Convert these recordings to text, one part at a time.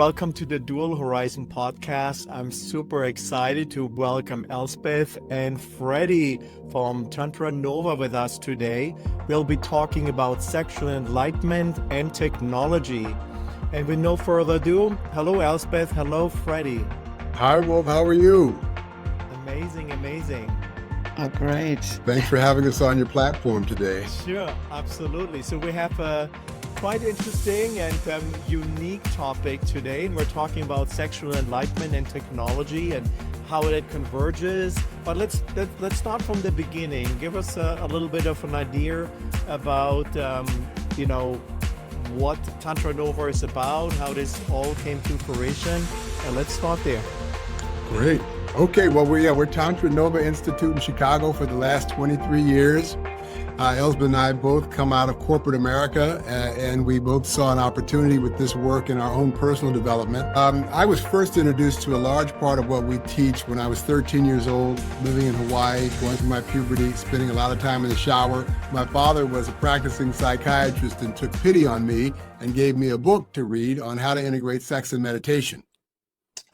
welcome to the Dual Horizon podcast. I'm super excited to welcome Elsbeth and Freddie from Tantra Nova with us today. We'll be talking about sexual enlightenment and technology. And with no further ado, hello Elsbeth, hello Freddie. Hi Wolf, how are you? Amazing, amazing. Oh, great. Thanks for having us on your platform today. Sure, absolutely. So we have a quite interesting and unique topic today, and we're talking about sexual enlightenment and technology and how it converges. But let's start from the beginning. Give us a little bit of an idea about what Tantra Nova is about, how this all came to fruition, and let's start there. Great. Okay, well, we're Tantra Nova Institute in Chicago for the last 23 years. Elsbeth and I both come out of corporate America, and we both saw an opportunity with this work in our own personal development. I was first introduced to a large part of what we teach when I was 13 years old, living in Hawaii, going through my puberty, spending a lot of time in the shower. My father was a practicing psychiatrist and took pity on me and gave me a book to read on how to integrate sex and meditation.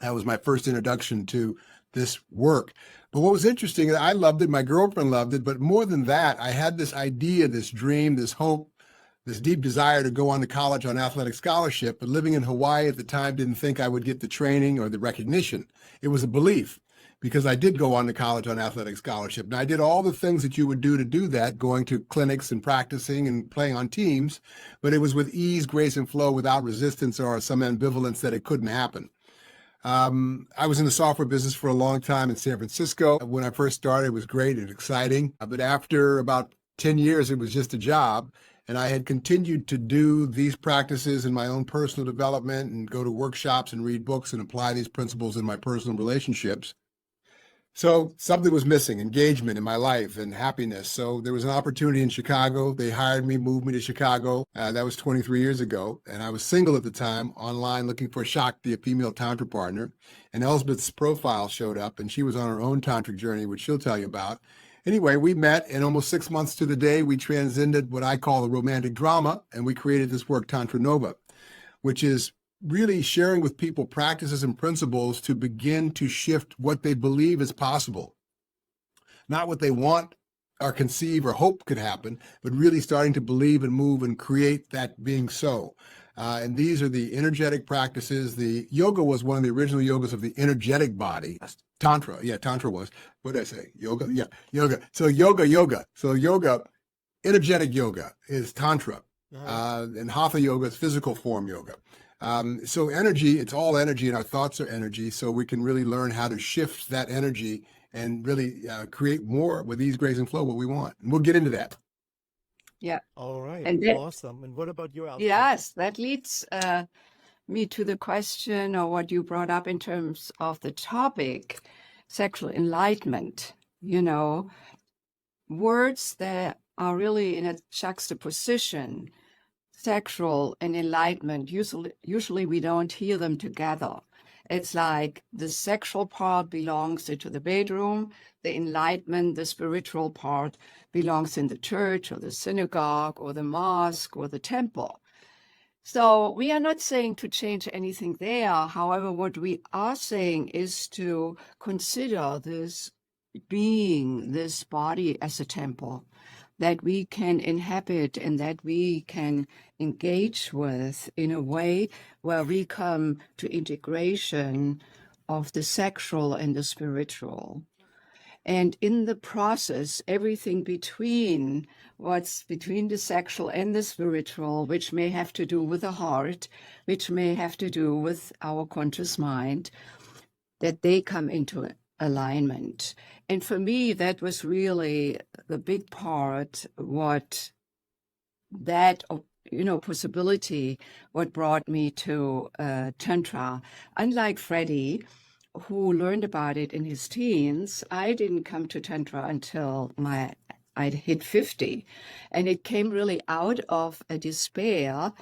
That was my first introduction to this work. But what was interesting, I loved it, my girlfriend loved it, but more than that, I had this idea, this dream, this hope, this deep desire to go on to college on athletic scholarship. But living in Hawaii at the time, didn't think I would get the training or the recognition. It was a belief, because I did go on to college on athletic scholarship. And I did all the things that you would do to do that, going to clinics and practicing and playing on teams, but it was with ease, grace, and flow, without resistance or some ambivalence that it couldn't happen. I was in the software business for a long time in San Francisco. When I first started, it was great and exciting. But after about 10 years, it was just a job. And I had continued to do these practices in my own personal development and go to workshops and read books and apply these principles in my personal relationships. So something was missing, engagement in my life and happiness. So there was an opportunity in Chicago. They hired me, moved me to Chicago. That was 23 years ago. And I was single at the time, online, looking for Shakti, a female Tantra partner. And Elsbeth's profile showed up, and she was on her own Tantric journey, which she'll tell you about. Anyway, we met, and almost 6 months to the day, we transcended what I call a romantic drama, and we created this work, Tantra Nova, which is really sharing with people practices and principles to begin to shift what they believe is possible. Not what they want or conceive or hope could happen, but really starting to believe and move and create that being so. And these are the energetic practices. The yoga was one of the original yogas of the energetic body. Tantra, yeah, Tantra was. What did I say? Yoga? Yeah, yoga. So yoga. So yoga, energetic yoga is Tantra. And Hatha yoga is physical form yoga. So energy, it's all energy, and our thoughts are energy. So we can really learn how to shift that energy and really create more with ease, grace, and flow, what we want. And we'll get into that. Yeah. All right, And awesome. And what about you, Elsbeth? yes, that leads me to the question, or what you brought up in terms of the topic, sexual enlightenment. Words that are really in a juxtaposition. Sexual and enlightenment, usually we don't hear them together. It's like the sexual part belongs into the bedroom, the enlightenment, the spiritual part belongs in the church or the synagogue or the mosque or the temple. So we are not saying to change anything there. However, what we are saying is to consider this being, this body, as a temple that we can inhabit and that we can engage with in a way where we come to integration of the sexual and the spiritual. And in the process, everything what's between the sexual and the spiritual, which may have to do with the heart, which may have to do with our conscious mind, that they come into alignment. And for me, that was really the big part, what that, possibility, what brought me to Tantra. Unlike Freddie, who learned about it in his teens, I didn't come to Tantra until I'd hit 50. And it came really out of a despair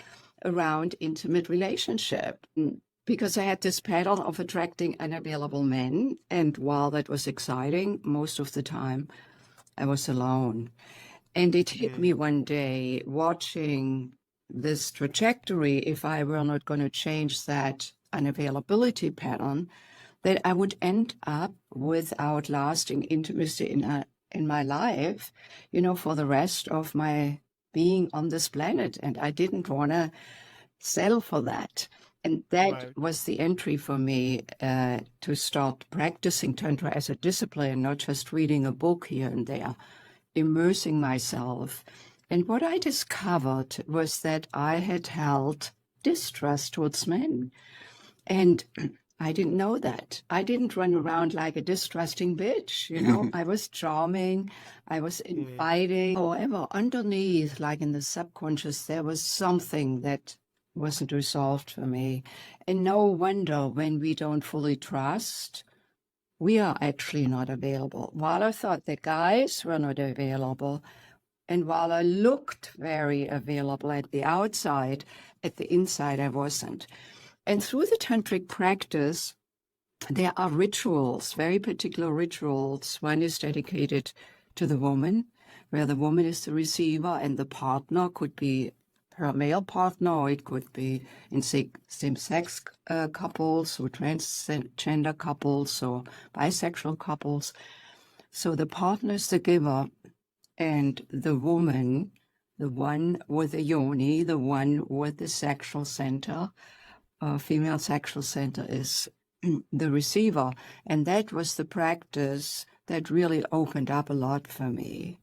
around intimate relationship, because I had this pattern of attracting unavailable men. And while that was exciting, most of the time I was alone. And it hit me one day watching this trajectory, if I were not going to change that unavailability pattern, that I would end up without lasting intimacy in my life, for the rest of my being on this planet. And I didn't want to settle for that. And that was the entry for me to start practicing Tantra as a discipline, not just reading a book here and there, immersing myself. And what I discovered was that I had held distrust towards men. And I didn't know that. I didn't run around like a distrusting bitch, I was charming, I was inviting. However, underneath, like in the subconscious, there was something that wasn't resolved for me. And no wonder when we don't fully trust, we are actually not available. While I thought the guys were not available, and while I looked very available at the outside, at the inside I wasn't. And through the tantric practice, there are rituals, very particular rituals. One is dedicated to the woman, where the woman is the receiver, and the partner could be her male partner, or it could be in same-sex couples, or transgender couples, or bisexual couples. So the partner is the giver, and the woman, the one with the yoni, the one with the sexual center, female sexual center, is the receiver. And that was the practice that really opened up a lot for me.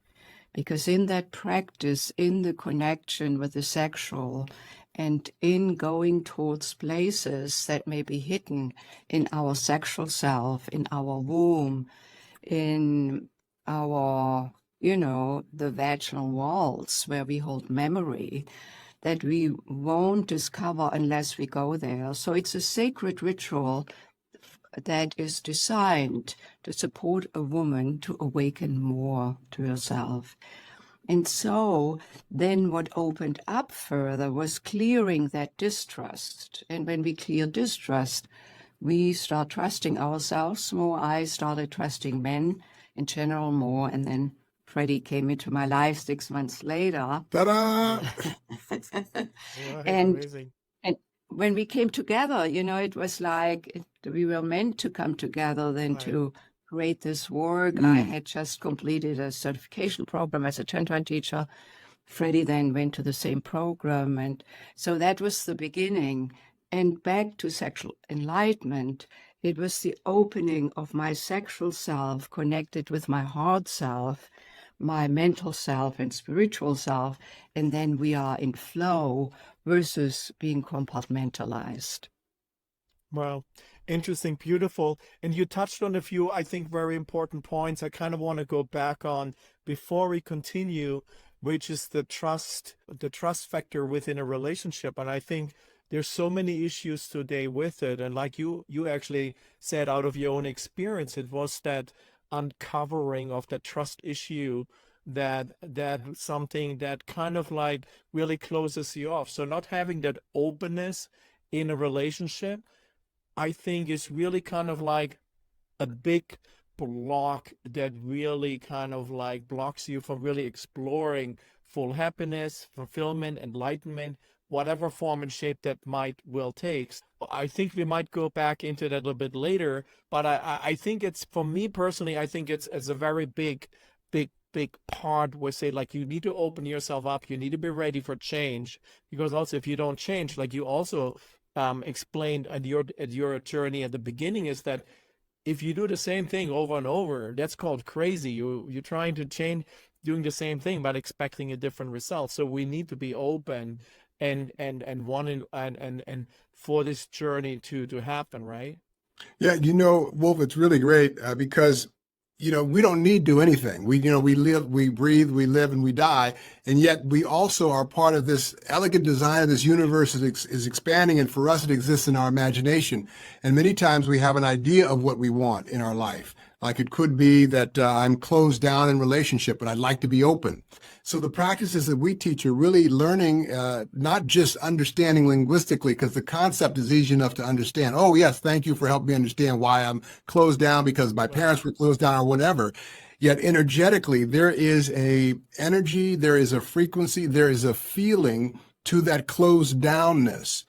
Because in that practice, in the connection with the sexual, and in going towards places that may be hidden in our sexual self, in our womb, in our, the vaginal walls where we hold memory, that we won't discover unless we go there. So it's a sacred ritual that is designed to support a woman to awaken more to herself. And so then what opened up further was clearing that distrust. And when we clear distrust, we start trusting ourselves more. I started trusting men in general more, and then Freddie came into my life 6 months later. Ta-da! Amazing. And when we came together, it was like we were meant to come together then to create this work. I had just completed a certification program as a Tantra teacher. Freddie then went to the same program. And so that was the beginning. And back to sexual enlightenment, it was the opening of my sexual self connected with my heart self, my mental self and spiritual self, and then we are in flow versus being compartmentalized. Wow. Interesting, beautiful. And you touched on a few, I think, very important points I kind of want to go back on before we continue, which is the trust factor within a relationship. And I think there's so many issues today with it. And like you actually said out of your own experience, it was that uncovering of the trust issue that something that kind of like really closes you off. So not having that openness in a relationship, I think, is really kind of like a big block that really kind of like blocks you from really exploring full happiness, fulfillment, enlightenment, whatever form and shape that will take. I think we might go back into that a little bit later, but I think it's, for me personally, I think it's a very big part where, say, like, you need to open yourself up, you need to be ready for change, because also if you don't change, like you also explained at your journey at the beginning, is that if you do the same thing over and over, that's called crazy. You're trying to change, doing the same thing but expecting a different result. So we need to be open and wanting and for this journey to happen, right? Yeah, Wolf, it's really great because we don't need to do anything. We live, we breathe, we live, and we die. And yet we also are part of this elegant design of this universe that is expanding. And for us, it exists in our imagination. And many times we have an idea of what we want in our life. Like it could be that I'm closed down in relationship, but I'd like to be open. So the practices that we teach are really learning, not just understanding linguistically, because the concept is easy enough to understand. Oh, yes, thank you for helping me understand why I'm closed down because my parents were closed down or whatever. Yet energetically, there is a energy, there is a frequency, there is a feeling to that closed downness.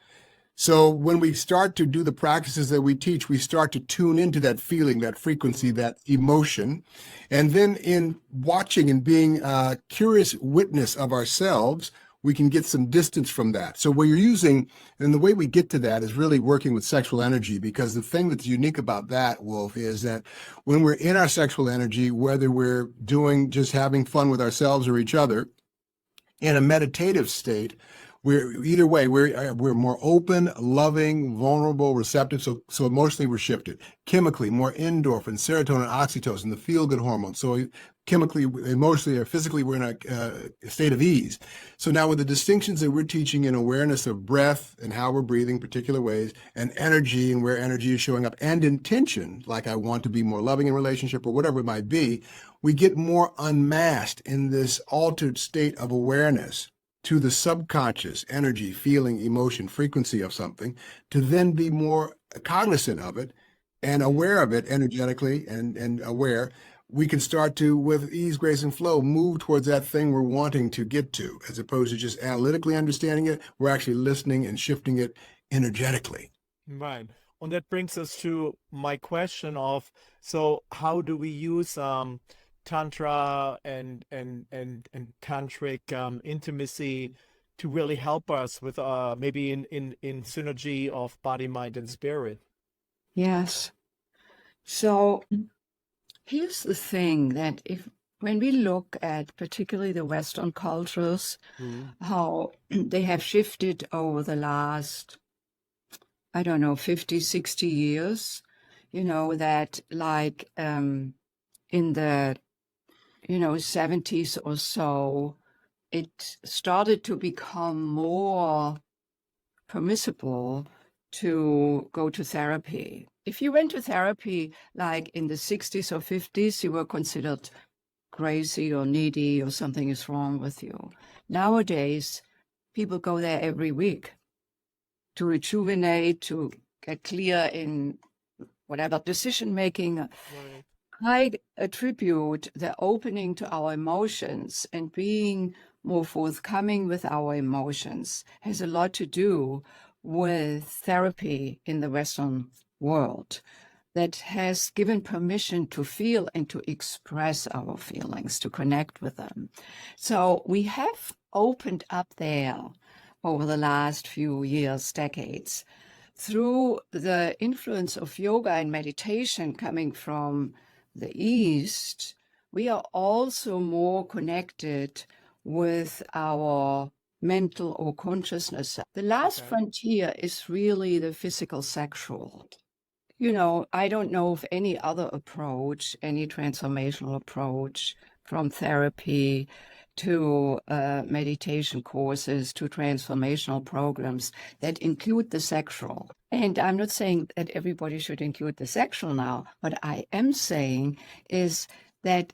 So when we start to do the practices that we teach, we start to tune into that feeling, that frequency, that emotion. And then in watching and being a curious witness of ourselves, we can get some distance from that. So what you're using, and the way we get to that is really working with sexual energy, because the thing that's unique about that, Wolf, is that when we're in our sexual energy, whether we're doing just having fun with ourselves or each other, in a meditative state, we're either way, we're more open, loving, vulnerable, receptive. So emotionally we're shifted. Chemically, more endorphin, serotonin, oxytocin, the feel-good hormones. So chemically, emotionally, or physically, we're in a state of ease. So now with the distinctions that we're teaching in awareness of breath and how we're breathing particular ways, and energy and where energy is showing up, and intention, like I want to be more loving in relationship or whatever it might be, we get more unmasked in this altered state of awareness to the subconscious energy, feeling, emotion, frequency of something, to then be more cognizant of it and aware of it energetically and aware. We can start to, with ease, grace, and flow, move towards that thing we're wanting to get to, as opposed to just analytically understanding it. We're actually listening and shifting it energetically. Right. And that brings us to my question of, so how do we use Tantra and Tantric intimacy to really help us with maybe in synergy of body, mind, and spirit? Yes. So here's the thing, that when we look at particularly the Western cultures, how they have shifted over the last, I don't know, 50, 60 years, that like in the, 70s or so, it started to become more permissible to go to therapy. If you went to therapy like in the 60s or 50s, you were considered crazy or needy or something is wrong with you. Nowadays, people go there every week to rejuvenate, to get clear in whatever decision making. Right. I attribute the opening to our emotions and being more forthcoming with our emotions has a lot to do with therapy in the Western world that has given permission to feel and to express our feelings, to connect with them. So we have opened up there over the last few years, decades, through the influence of yoga and meditation coming from the East. We are also more connected with our mental or consciousness. The last frontier is really the physical sexual. I don't know of any other approach, any transformational approach, from therapy to meditation courses to transformational programs that include the sexual. And I'm not saying that everybody should include the sexual now. What I am saying is that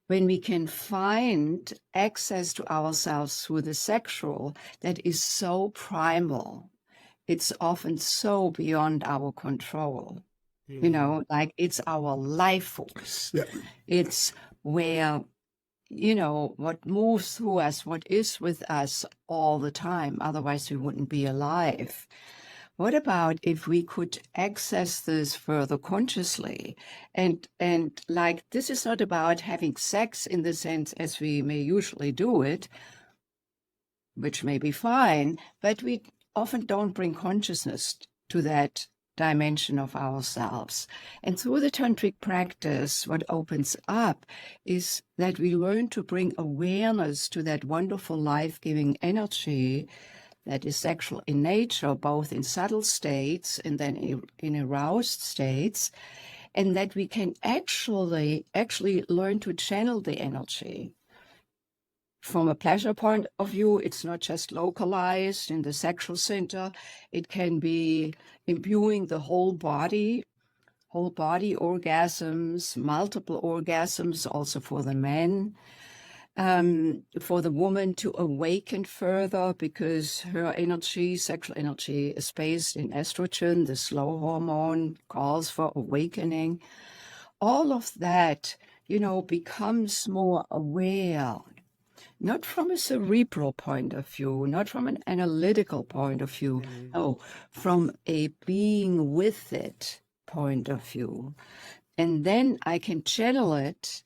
when we can find access to ourselves through the sexual that is so primal, it's often so beyond our control. Like it's our life force. Yeah. It's where, what moves through us, what is with us all the time. Otherwise, we wouldn't be alive. What about if we could access this further consciously? And like, this is not about having sex in the sense as we may usually do it, which may be fine, but we often don't bring consciousness to that dimension of ourselves. And through the tantric practice, what opens up is that we learn to bring awareness to that wonderful life-giving energy that is sexual in nature, both in subtle states and then in aroused states, and that we can actually learn to channel the energy. From a pleasure point of view, it's not just localized in the sexual center. It can be imbuing the whole body orgasms, multiple orgasms, also for the men. For the woman to awaken further because her energy, sexual energy, is based in estrogen, the slow hormone, calls for awakening. All of that, becomes more aware not from a cerebral point of view, not from an analytical point of view, no, from a being with it point of view. And then I can channel it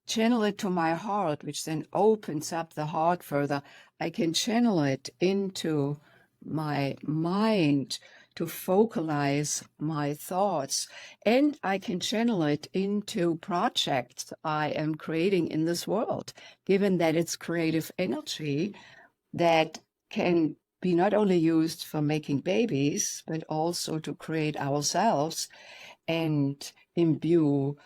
to my heart, which then opens up the heart further. I can channel it into my mind to focalize my thoughts, and I can channel it into projects I am creating in this world, given that it's creative energy that can be not only used for making babies, but also to create ourselves and imbue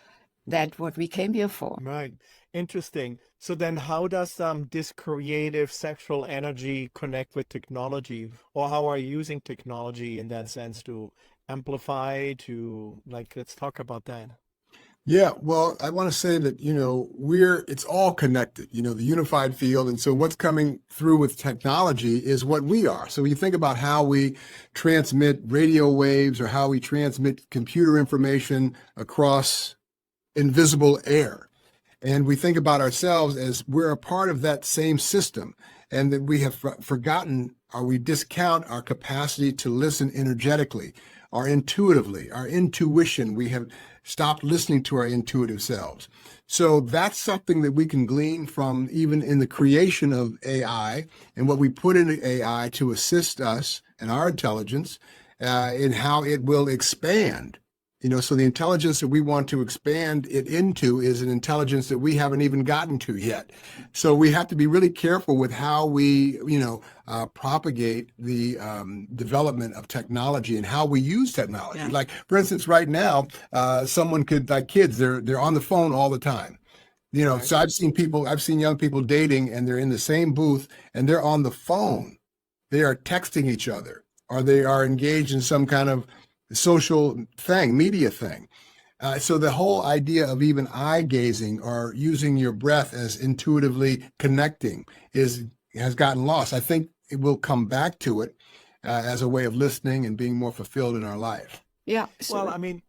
that what we came here for. Right. Interesting. So then how does this creative sexual energy connect with technology? Or how are you using technology in that sense to amplify, to like, let's talk about that. Yeah, well, I want to say that, it's all connected, the unified field. And so what's coming through with technology is what we are. So when you think about how we transmit radio waves or how we transmit computer information across invisible air, and we think about ourselves as we're a part of that same system, and that we have forgotten, or we discount our capacity to listen energetically, or intuitively, our intuition. We have stopped listening to our intuitive selves. So that's something that we can glean from even in the creation of AI and what we put into AI to assist us and our intelligence in how it will expand. So the intelligence that we want to expand it into is an intelligence that we haven't even gotten to yet. So we have to be really careful with how we, propagate the development of technology and how we use technology. Yeah. Like, for instance, right now, someone could, like kids, they're on the phone all the time. Right. So I've seen young people dating, and they're in the same booth and they're on the phone. They are texting each other, or they are engaged in some kind of social thing, media thing. So the whole idea of even eye gazing or using your breath as intuitively connecting has gotten lost. I think it will come back to it as a way of listening and being more fulfilled in our life. Yeah. Well, I mean,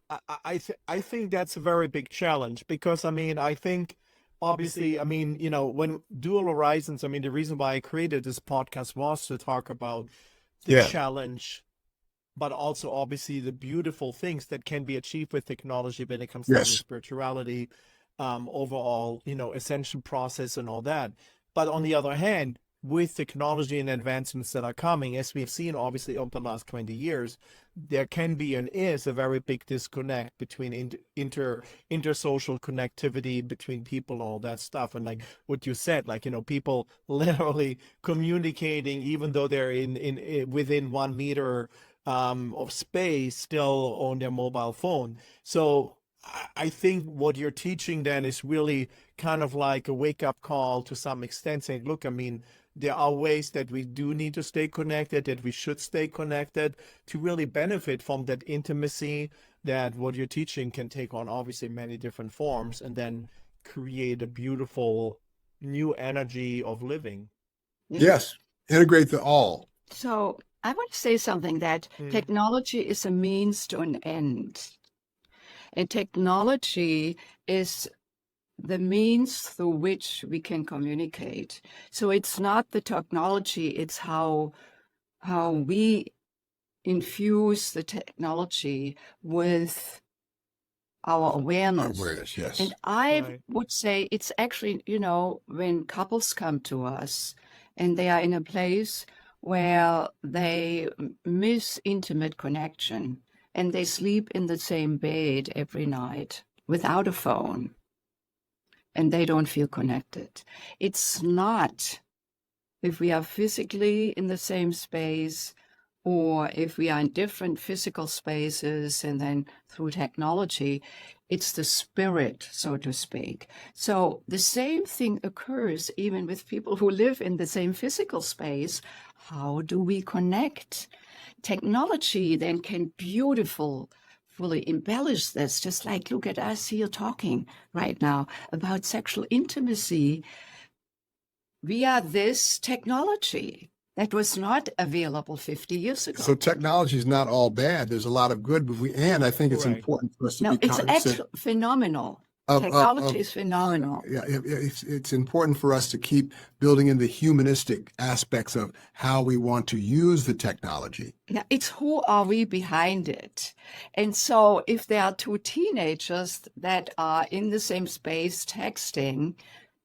I think that's a very big challenge because, I mean, I think obviously, I mean, when Dual Horizons, I mean, the reason why I created this podcast was to talk about the Yeah. challenge, but also obviously the beautiful things that can be achieved with technology when it comes down to Yes. spirituality, overall, ascension process and all that. But on the other hand, with technology and advancements that are coming, as we've seen obviously over the last 20 years, there can be and is a very big disconnect between intersocial connectivity between people, all that stuff. And like what you said, like, people literally communicating, even though they're in within 1 meter of space, still on their mobile phone. So I think what you're teaching then is really kind of like a wake-up call to some extent, saying, look, I mean, there are ways that we do need to stay connected, that we should stay connected to really benefit from that intimacy, that what you're teaching can take on obviously many different forms and then create a beautiful new energy of living. Yes. Integrate the all. So I want to say something that technology is a means to an end. And technology is the means through which we can communicate. So it's not the technology, it's how we infuse the technology with our awareness. Yes. And I Right. would say it's actually, when couples come to us and they are in a place where they miss intimate connection and they sleep in the same bed every night without a phone and they don't feel connected. It's not if we are physically in the same space or if we are in different physical spaces and then through technology, it's the spirit, so to speak. So the same thing occurs even with people who live in the same physical space. How do we connect? Technology then can fully embellish this, just like look at us here talking right now about sexual intimacy via this technology that was not available 50 years ago. So technology is not all bad. There's a lot of good, but I think it's Right. important for us to No, be it's cognizant. actually phenomenal. Technology is phenomenal. Yeah, it's important for us to keep building in the humanistic aspects of how we want to use the technology. Yeah, it's who are we behind it. And so if there are two teenagers that are in the same space texting,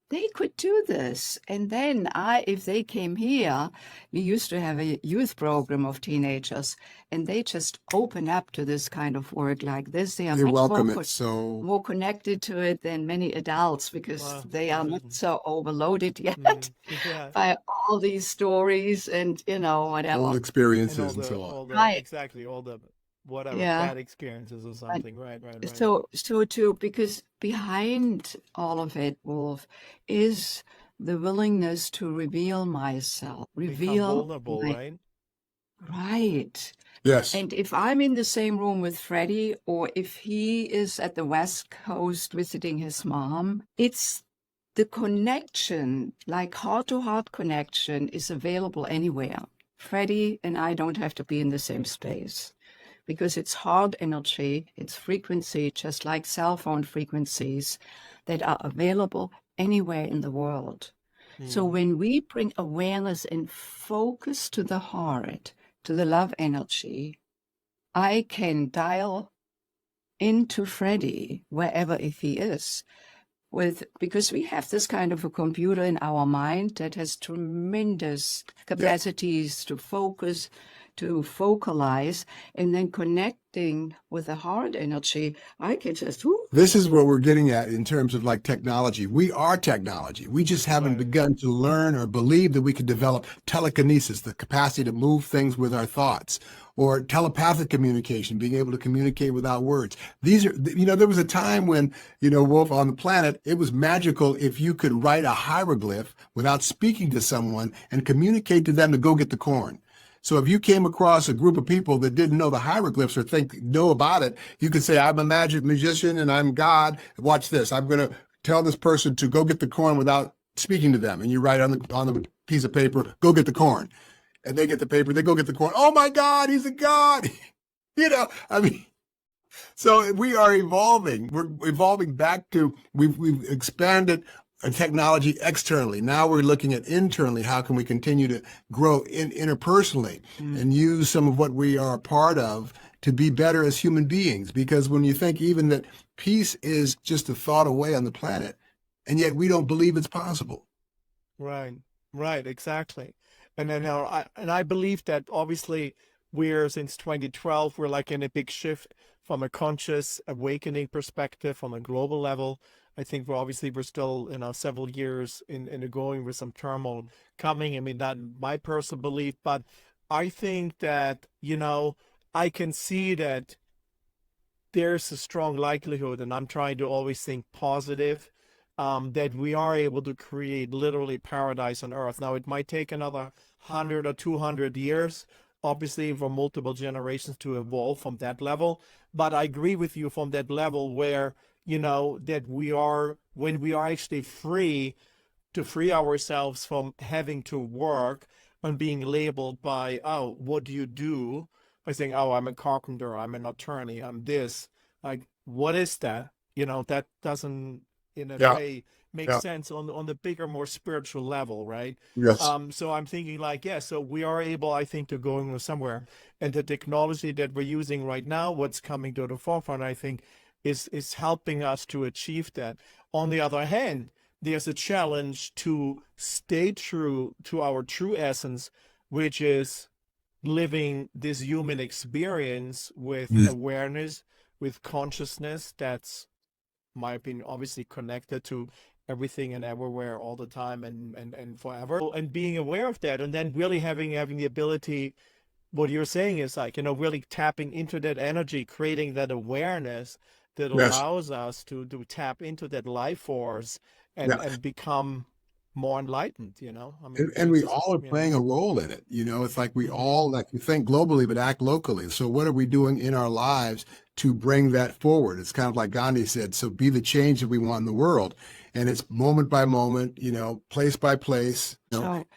they could do this. And then if they came here, we used to have a youth program of teenagers, and they just open up to this kind of work like this. They are They much welcome more, it. So more connected to it than many adults because Wow. they are not so overloaded yet Yeah. by all these stories and, old whatever. experiences and so on. all the Right. exactly all the whatever Yeah. bad experiences or something. Right. So too, because behind all of it, Wolf, is the willingness to reveal myself, Become reveal vulnerable, my right? right. Yes. And if I'm in the same room with Freddie, or if he is at the West Coast visiting his mom, it's the connection, like heart-to-heart connection, is available anywhere. Freddie and I don't have to be in the same space, because it's heart energy, it's frequency, just like cell phone frequencies that are available anywhere in the world. So when we bring awareness and focus to the heart, to the love energy, I can dial into Freddie wherever if he is, because we have this kind of a computer in our mind that has tremendous capacities to focus, to focalize, and then connecting with the heart energy, I can just This is what we're getting at in terms of like technology. We are technology. We just haven't begun to learn or believe that we could develop telekinesis, the capacity to move things with our thoughts, or telepathic communication, being able to communicate without words. These are, there was a time when, Wolf, on the planet, it was magical if you could write a hieroglyph without speaking to someone and communicate to them to go get the corn. So if you came across a group of people that didn't know the hieroglyphs or know about it, you could say, I'm a magic magician and I'm God. Watch this. I'm going to tell this person to go get the corn without speaking to them. And you write on the piece of paper, go get the corn. And they get the paper, they go get the corn. Oh my God, he's a God. So we are evolving. We're evolving back to, we've expanded technology externally. Now we're looking at internally. How can we continue to grow interpersonally and use some of what we are a part of to be better as human beings? Because when you think even that peace is just a thought away on the planet, and yet we don't believe it's possible. Right, exactly. And then I believe that obviously since 2012, we're like in a big shift from a conscious awakening perspective on a global level. I think we're still, several years in going with some turmoil coming. I mean, that's my personal belief, but I think that, I can see that there's a strong likelihood, and I'm trying to always think positive, that we are able to create literally paradise on earth. Now, it might take another 100 or 200 years, obviously, for multiple generations to evolve from that level. But I agree with you from that level where, that when we are actually free to free ourselves from having to work and being labeled by, oh, what do you do? By saying, oh, I'm a carpenter, I'm an attorney, I'm this. Like, what is that? That doesn't, in a way, make sense on the bigger, more spiritual level, right? Yes. So I'm thinking so we are able, I think, to go somewhere. And the technology that we're using right now, what's coming to the forefront, I think, is helping us to achieve that. On the other hand, there's a challenge to stay true to our true essence, which is living this human experience with awareness, with consciousness that's, in my opinion, obviously connected to everything and everywhere all the time and forever. And being aware of that, and then really having the ability, what you're saying is really tapping into that energy, creating that awareness that allows us to tap into that life force and become more enlightened, And we all are playing a role in it. It's like we all, like, you think globally, but act locally. So what are we doing in our lives to bring that forward? It's kind of like Gandhi said, so be the change that we want in the world. And it's moment by moment, place by place.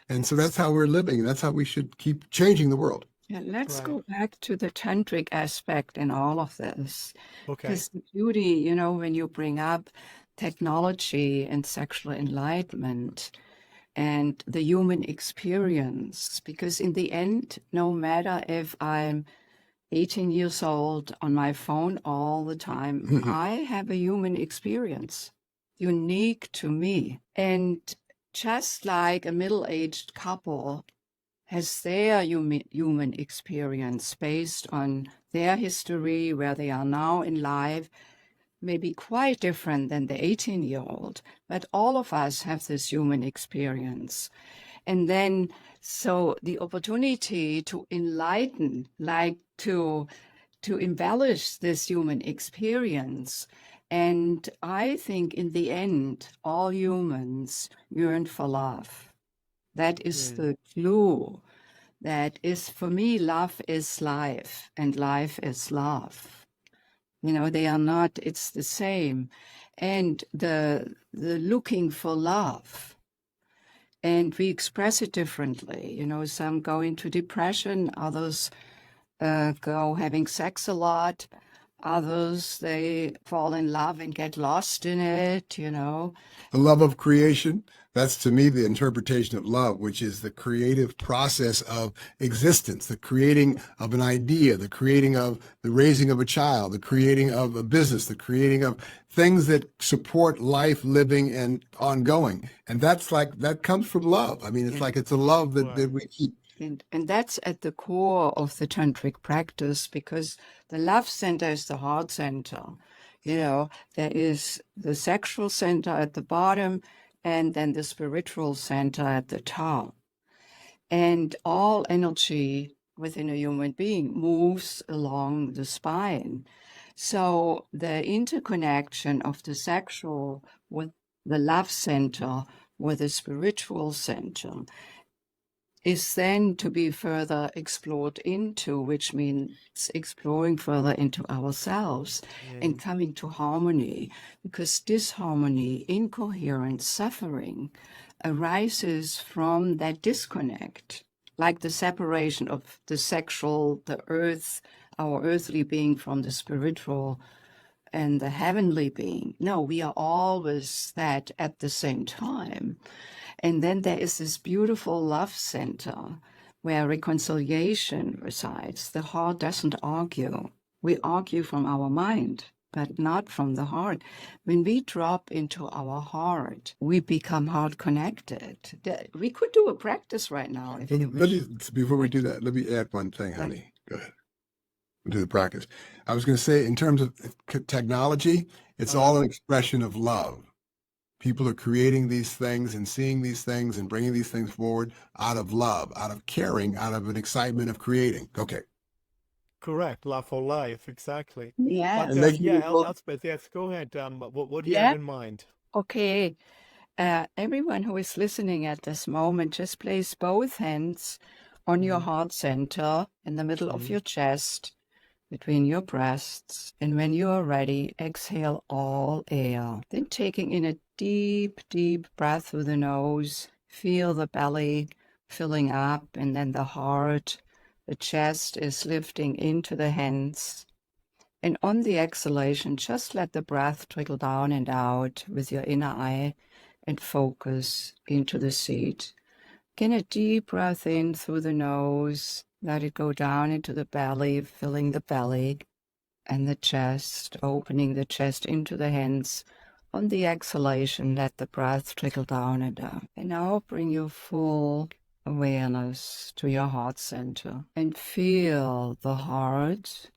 And so that's how we're living. That's how we should keep changing the world. Yeah, let's Right. go back to the tantric aspect in all of this. Okay. Because the beauty, when you bring up technology and sexual enlightenment and the human experience, because in the end, no matter if I'm 18 years old on my phone all the time, I have a human experience, unique to me. And just like a middle-aged couple has their human experience based on their history, where they are now in life, may be quite different than the 18-year-old, but all of us have this human experience. And then, so the opportunity to enlighten, like to embellish this human experience. And I think in the end, all humans yearn for love. That is Mm. the clue. That is, for me, love is life and life is love. They are not, it's the same. And the looking for love, and we express it differently. Some go into depression, others go having sex a lot, others they fall in love and get lost in it. The love of creation, that's to me the interpretation of love, which is the creative process of existence, the creating of an idea, the creating of the raising of a child, the creating of a business, the creating of things that support life, living, and ongoing. And that comes from love. I mean, it's And, like it's a love that Right. we keep. and that's at the core of the tantric practice, because the love center is the heart center. There is the sexual center at the bottom, and then the spiritual center at the top. And all energy within a human being moves along the spine. So the interconnection of the sexual with the love center, with the spiritual center, is then to be further explored into, which means exploring further into ourselves and coming to harmony, because disharmony, incoherence, suffering arises from that disconnect, like the separation of the sexual, the earth, our earthly being from the spiritual and the heavenly being. No, we are always that at the same time. And then there is this beautiful love center where reconciliation resides. The heart doesn't argue. We argue from our mind, but not from the heart. When we drop into our heart, we become heart connected. We could do a practice right now if you wish. Before we do that, let me add one thing, honey. Go ahead. We'll do the practice. I was going to say, in terms of technology, it's all an expression of love. People are creating these things and seeing these things and bringing these things forward out of love, out of caring, out of an excitement of creating. Okay. Correct. Love for life. Exactly. But And Yes. making yeah, it both. Elspeth, yes, go ahead. What do you have Yeah. in mind? Okay. Everyone who is listening at this moment, just place both hands on your Mm, heart center in the middle of mm. your chest, between your breasts. And when you are ready, exhale all air. Then taking in a deep, deep breath through the nose, feel the belly filling up, and then the heart, the chest is lifting into the hands. And on the exhalation, just let the breath trickle down and out with your inner eye and focus into the seat. Again, a deep breath in through the nose. Let it go down into the belly, filling the belly and the chest, opening the chest into the hands. On the exhalation, let the breath trickle down and down. And now bring your full awareness to your heart center and feel the heart,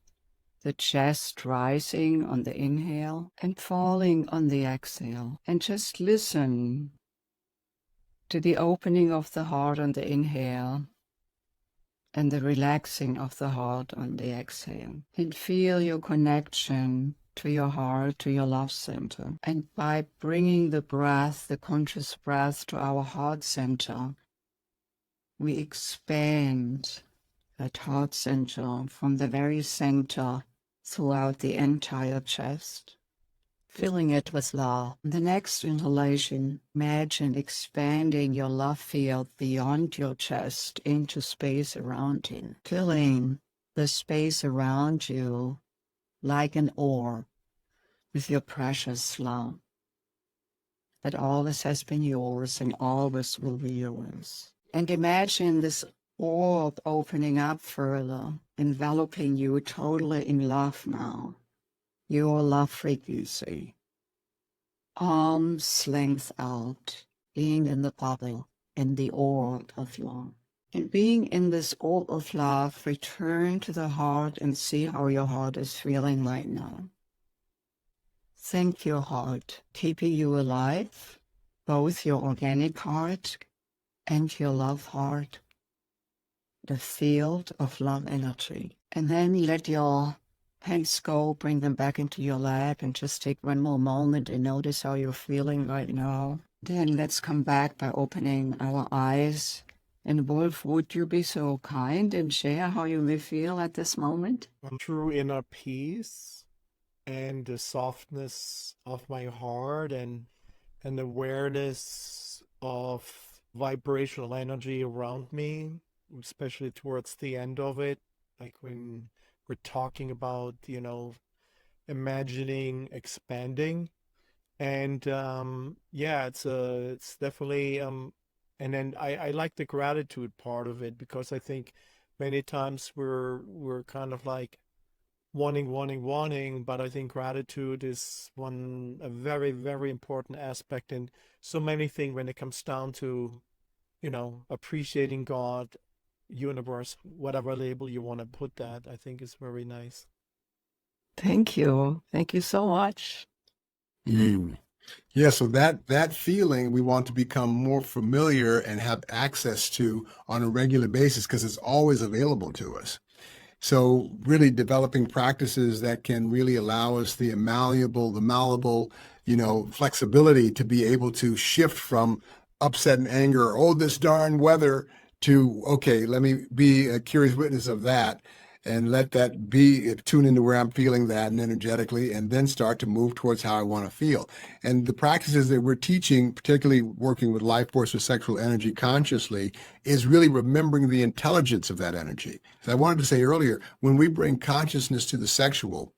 the chest rising on the inhale and falling on the exhale. And just listen to the opening of the heart on the inhale and the relaxing of the heart on the exhale. And feel your connection to your heart, to your love center. And by bringing the breath, the conscious breath, to our heart center, we expand that heart center from the very center throughout the entire chest. filling it with love. The next inhalation, imagine expanding your love field beyond your chest into space around you, filling the space around you like an orb with your precious love that always has been yours and always will be yours. And imagine this orb opening up further, enveloping you totally in love now. Your love frequency, arm's length out, being in the bubble, in the orb of love. And being in this orb of love, return to the heart and see how your heart is feeling right now. Thank your heart, keeping you alive, both your organic heart and your love heart, the field of love energy. And then let your hands go, bring them back into your lap, and just take one more moment and notice how you're feeling right now. Then let's come back by opening our eyes. And Wolf, would you be so kind and share how you may feel at this moment? True inner peace and the softness of my heart and awareness of vibrational energy around me, especially towards the end of it, like when we're talking about, imagining expanding. And yeah, it's definitely and then I like the gratitude part of it, because I think many times we're kind of like wanting, but I think gratitude is a very, very important aspect in so many things when it comes down to, appreciating God, universe, whatever label you want to put that, I think is very nice. Thank you. Thank you so much. Yeah, so that feeling we want to become more familiar and have access to on a regular basis because it's always available to us. So really developing practices that can really allow us the malleable, flexibility to be able to shift from upset and anger, oh, this darn weather, to, okay, let me be a curious witness of that and let that be, tune into where I'm feeling that and energetically, and then start to move towards how I want to feel. And the practices that we're teaching, particularly working with life force or sexual energy consciously, is really remembering the intelligence of that energy. As I wanted to say earlier, when we bring consciousness to the sexual,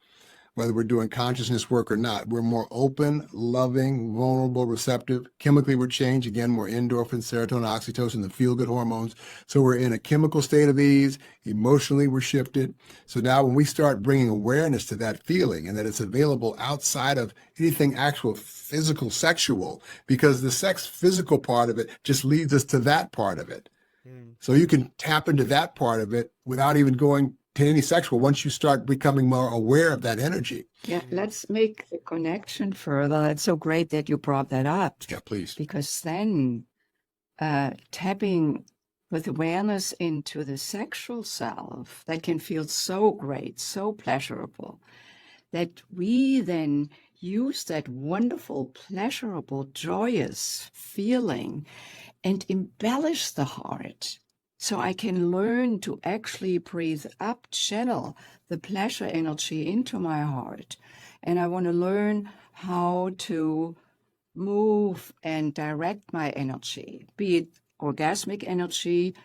whether we're doing consciousness work or not, we're more open, loving, vulnerable, receptive. Chemically, we're changed. Again, more endorphins, serotonin, oxytocin, the feel-good hormones. So we're in a chemical state of ease. Emotionally, we're shifted. So now when we start bringing awareness to that feeling and that it's available outside of anything actual physical, sexual, because the sex physical part of it just leads us to that part of it. So you can tap into that part of it without even going to any sexual once you start becoming more aware of that energy. Yeah, let's make the connection further. It's so great that you brought that up. Yeah, please. Because then tapping with awareness into the sexual self, that can feel so great, so pleasurable, that we then use that wonderful, pleasurable, joyous feeling and embellish the heart. So I can learn to actually breathe up, channel the pleasure energy into my heart. And I want to learn how to move and direct my energy, be it orgasmic energy.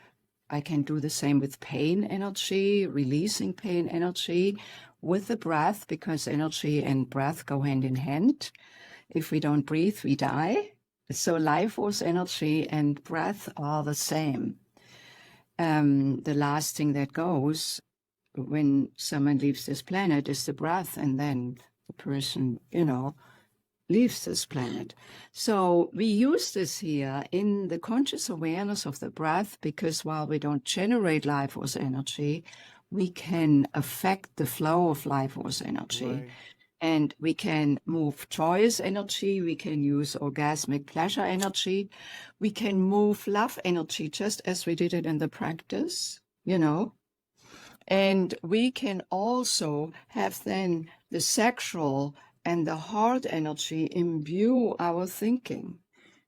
I can do the same with pain energy, releasing pain energy with the breath, because energy and breath go hand in hand. If we don't breathe, we die. So life force energy and breath are the same. The last thing that goes when someone leaves this planet is the breath, and then the person, leaves this planet. So we use this here in the conscious awareness of the breath, because while we don't generate life force energy, we can affect the flow of life force energy. Right. And we can move joyous energy, we can use orgasmic pleasure energy, we can move love energy, just as we did it in the practice, And we can also have then the sexual and the heart energy imbue our thinking,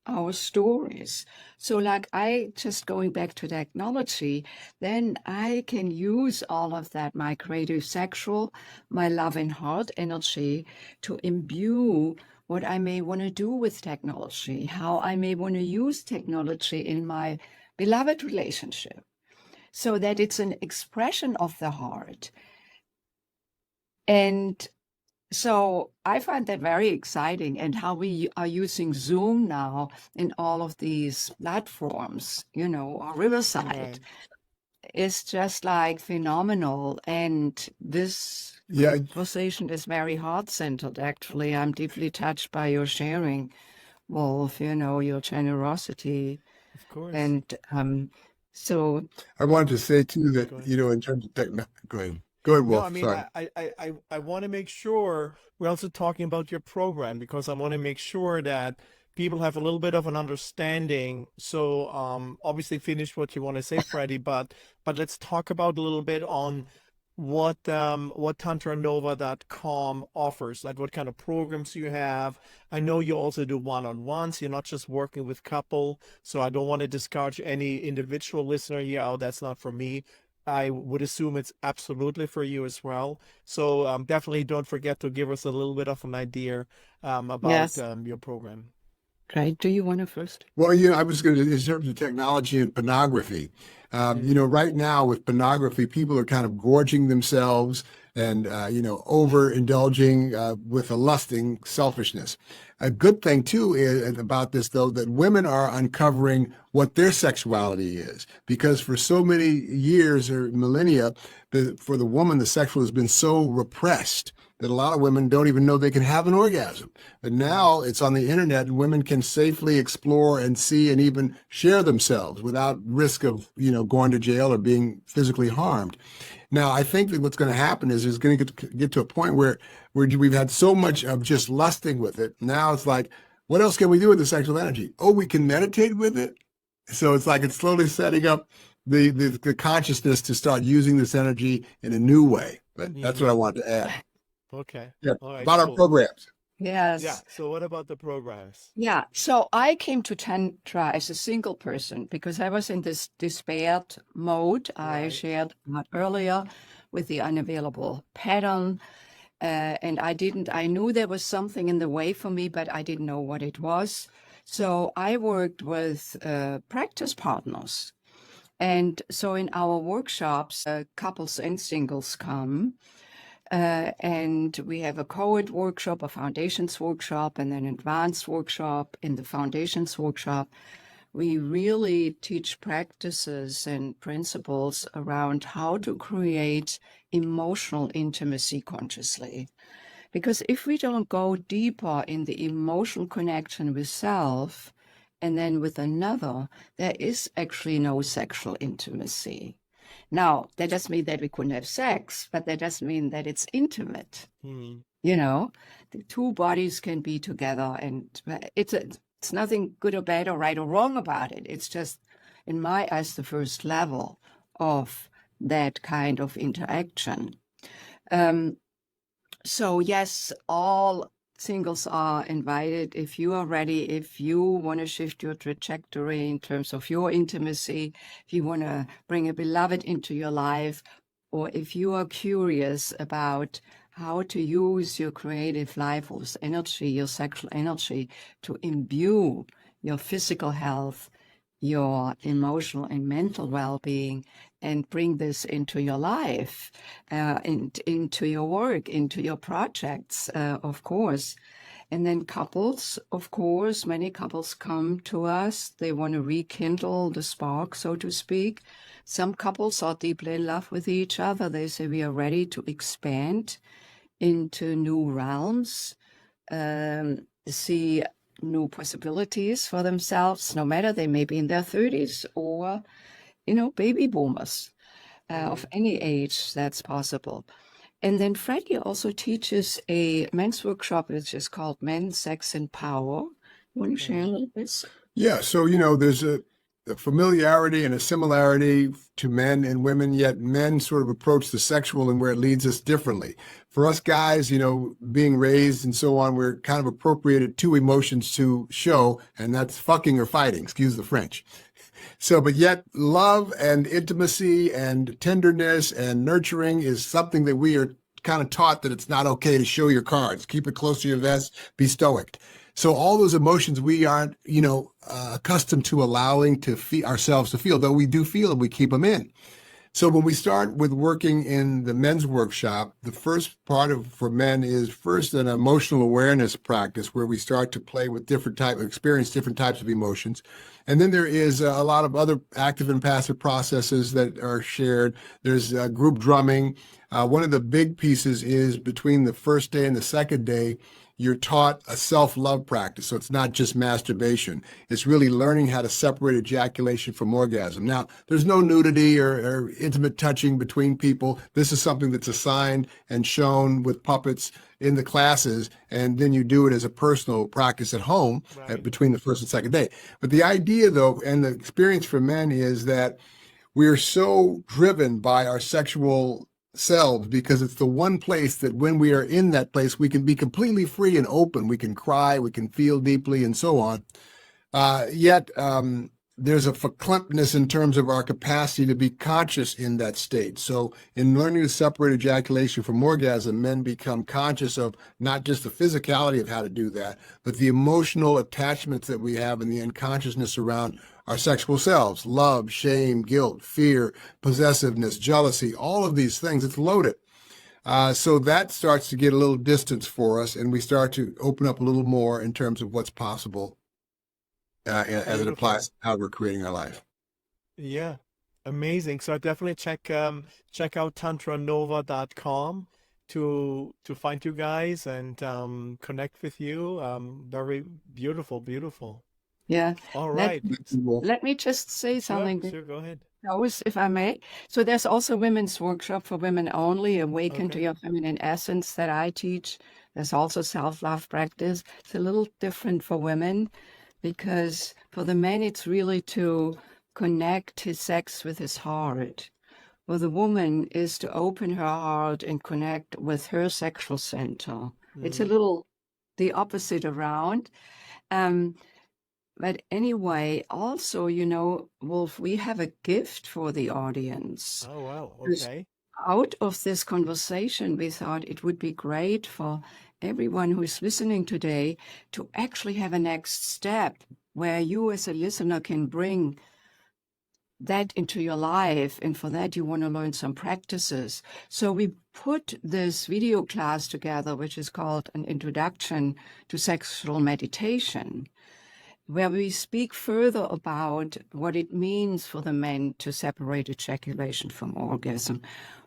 our stories. So like I just going back to technology, then I can use all of that, my creative sexual, my love and heart energy to imbue what I may want to do with technology, how I may want to use technology in my beloved relationship, so that it's an expression of the heart. And so I find that very exciting, and how we are using Zoom now in all of these platforms, or Riverside, Right. is just like phenomenal. And this Yeah, conversation is very heart-centered, actually. I'm deeply touched by your sharing, Wolf, your generosity. Of course. And so, I wanted to say too that, Go ahead. in terms of technology, go ahead, No, I Wolf. mean, Sorry. I want to make sure we're also talking about your program, because I want to make sure that people have a little bit of an understanding. So, obviously finish what you want to say, Freddie, but let's talk about a little bit on what TantraNova.com offers, like what kind of programs you have. I know you also do one-on-ones. You're not just working with couple, so I don't want to discourage any individual listener here. Oh, that's not for me. I would assume it's absolutely for you as well. So definitely don't forget to give us a little bit of an idea about yes, your program. right. Do you want to first? Well, I was going to, in terms of technology and pornography, right now with pornography, people are kind of gorging themselves and, overindulging with a lusting selfishness. A good thing, too, is about this, though, that women are uncovering what their sexuality is. Because for so many years or millennia, for the woman, the sexual has been so repressed that a lot of women don't even know they can have an orgasm. But now it's on the internet, and women can safely explore and see and even share themselves without risk of, going to jail or being physically harmed. Now, I think that what's going to happen is it's going to get to a point where we've had so much of just lusting with it. Now it's like, what else can we do with the sexual energy? Oh, we can meditate with it. So it's like it's slowly setting up the consciousness to start using this energy in a new way. But that's what I Hmm. wanted to add. Okay. Yeah, All right, about our cool. programs. Yeah. Yes. So what about the programs? Yeah, so I came to Tantra as a single person because I was in this despaired mode I Right. shared about earlier with the unavailable pattern. And I knew there was something in the way for me, but I didn't know what it was. So I worked with practice partners. And so in our workshops, couples and singles come. And we have a co-ed workshop, a foundations workshop, and then an advanced workshop. In the foundations workshop, we really teach practices and principles around how to create emotional intimacy consciously. Because if we don't go deeper in the emotional connection with self and then with another, there is actually no sexual intimacy. Now, that doesn't mean that we couldn't have sex, but that doesn't mean that it's intimate. Hmm. The two bodies can be together, and it's nothing good or bad or right or wrong about it. It's just, in my eyes, the first level of that kind of interaction. So yes, all singles are invited. If you are ready, if you want to shift your trajectory in terms of your intimacy, if you want to bring a beloved into your life, or if you are curious about how to use your creative life force energy, your sexual energy, to imbue your physical health, your emotional and mental well-being, and bring this into your life, and into your work, into your projects, of course. And then couples, of course, many couples come to us. They want to rekindle the spark, so to speak. Some couples are deeply in love with each other. They say we are ready to expand into new realms, see new possibilities for themselves, no matter they may be in their 30s or, baby boomers of any age, that's possible. And then Freddie also teaches a men's workshop, which is called Men, Sex, and Power. You want to share a little bit? Yeah. So, there's familiarity and a similarity to men and women, yet men sort of approach the sexual and where it leads us differently. For us guys, being raised and so on, we're kind of appropriated two emotions to show, and that's fucking or fighting, excuse the French. So, but yet love and intimacy and tenderness and nurturing is something that we are kind of taught that it's not okay to show your cards. Keep it close to your vest, be stoic. So all those emotions we aren't, accustomed to allowing to ourselves to feel, though we do feel them, we keep them in. So when we start with working in the men's workshop, the first part for men is first an emotional awareness practice where we start to play with experience different types of emotions. And then there is a lot of other active and passive processes that are shared. There's group drumming. One of the big pieces is between the first day and the second day, you're taught a self-love practice. So it's not just masturbation. It's really learning how to separate ejaculation from orgasm. Now, there's no nudity or intimate touching between people. This is something that's assigned and shown with puppets in the classes, and then you do it as a personal practice at home between the first and second day. But the idea, though, and the experience for men is that we are so driven by our sexual selves because it's the one place that when we are in that place, we can be completely free and open. We can cry, we can feel deeply and so on. Yet there's a verklemптness in terms of our capacity to be conscious in that state. So in learning to separate ejaculation from orgasm, men become conscious of not just the physicality of how to do that, but the emotional attachments that we have and the unconsciousness around our sexual selves: love, shame, guilt, fear, possessiveness, jealousy, all of these things. It's loaded. So that starts to get a little distance for us, and we start to open up a little more in terms of what's possible as it applies to how we're creating our life. Yeah, amazing. So I definitely check out tantranova.com to find you guys and connect with you. Very beautiful, beautiful. Yeah. All Let, right. let me just say something. Sure, go ahead. If I may. So there's also women's workshop for women only, Awaken to Your Feminine Essence, that I teach. There's also self-love practice. It's a little different for women because for the men, it's really to connect his sex with his heart. For the woman is to open her heart and connect with her sexual center. It's a little the opposite around. But anyway, also, Wolf, we have a gift for the audience. Oh, wow. Because Okay. out of this conversation, we thought it would be great for everyone who is listening today to actually have a next step where you as a listener can bring that into your life. And for that, you want to learn some practices. So we put this video class together, which is called An Introduction to Sexual Meditation, where we speak further about what it means for the men to separate ejaculation from orgasm,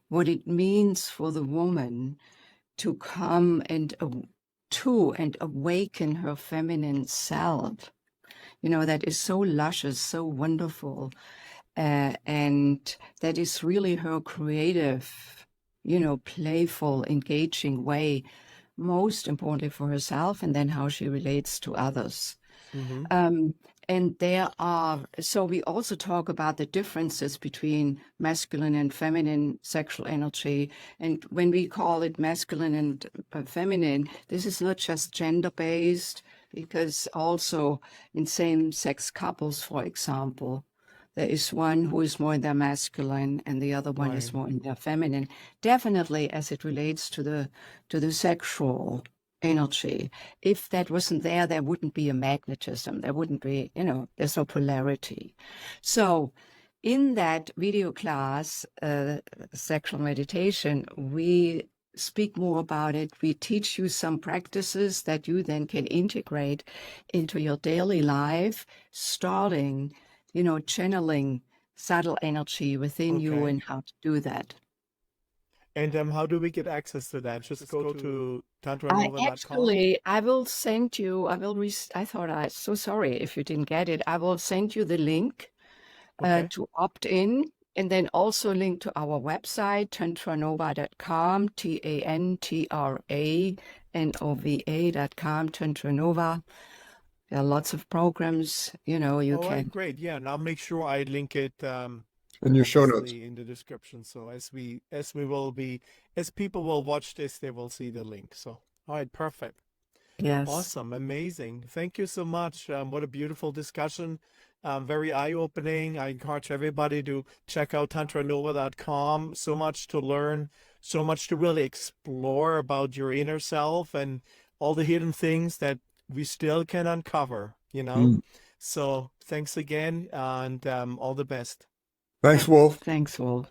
what it means for the woman to come and awaken her feminine self, that is so luscious, so wonderful, and that is really her creative, playful, engaging way, most importantly for herself, and then how she relates to others. And so we also talk about the differences between masculine and feminine sexual energy. And when we call it masculine and feminine, this is not just gender-based, because also in same-sex couples, for example, there is one who is more in their masculine and the other one is more in their feminine, definitely as it relates to the sexual energy. If that wasn't there, there wouldn't be a magnetism. There wouldn't be, there's no polarity. So in that video class, sexual meditation, we speak more about it. We teach you some practices that you then can integrate into your daily life, starting, channeling subtle energy within you and how to do that. And how do we get access to that? Just go to tantranova.com. I will send you, so sorry if you didn't get it. I will send you the link to opt in, and then also link to our website, tantranova.com, TANTRANOVA.com, Tantra Nova. There are lots of programs, you All right, can. great. Yeah, and I'll make sure I link it In your show notes. obviously in the description. So as people will watch this, they will see the link. So all right, perfect. Yes. Awesome, amazing. Thank you so much. What a beautiful discussion. Very eye-opening. I encourage everybody to check out tantranova.com. So much to learn, so much to really explore about your inner self and all the hidden things that we still can uncover, So thanks again, and all the best. Thanks, Wolf. Thanks, Wolf.